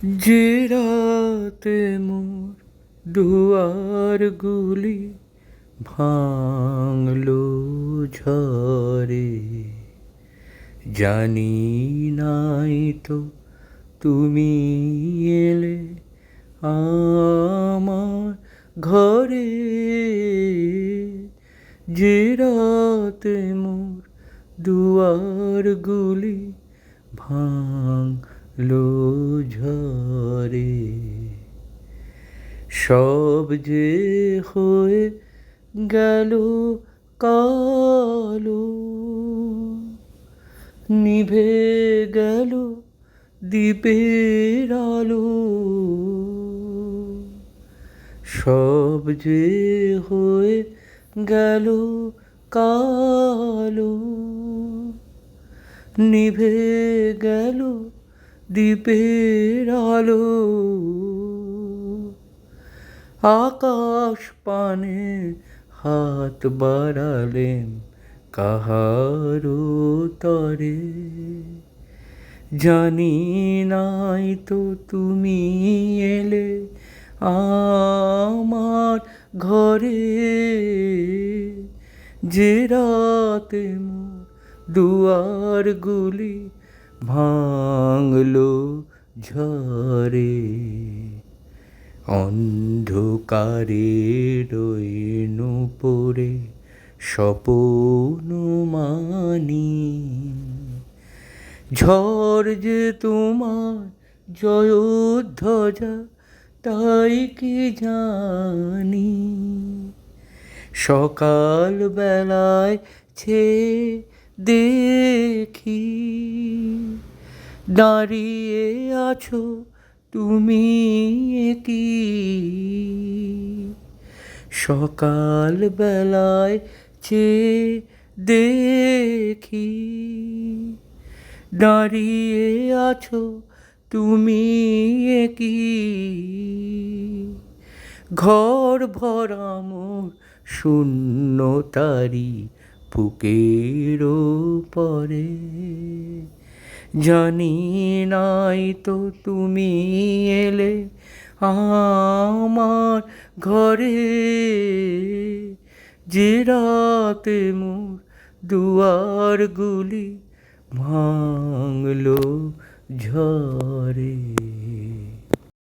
যে রাতে মোর দুয়ারগুলি ভাঙলো ঝড়ে, জানি নাই তো তুমি এলে আমার ঘরে। যে রাতে মোর দুয়ারগুলি ভাঙলো ঝড়ে, সব যে হয়ে গেল কালো, নিভে গেল দ্বীপের আলো। সব যে হয়ে গেল কালো, নিভে গেল দ্বীপের আলো। আকাশ পানে হাত বাড়ালেন কাহারো তরে, জানি নাই তো তুমি এলে আমার ঘরে। যে রাতে মোর দুয়ারগুলি ভাঙলো ঝড়ে, অন্ধকারে রইনু পড়ে স্বপ্ন মানি। ঝড় যে তোমার জয়োধ্বজা তাই কি জানি, সকাল বেলায় ছেয়ে দেখি দাঁড়িয়ে আছো তুমি কি। সকাল বেলায় চেয়ে দেখি দাঁড়িয়ে আছো তুমি কি। ঘর ভরা মোর শূন্যতারি বুকের পরে, জানি নাই তো তুমি এলে আমার ঘরে। যে রাতে মোর দুয়ারগুলি ভাঙলো ঝড়ে।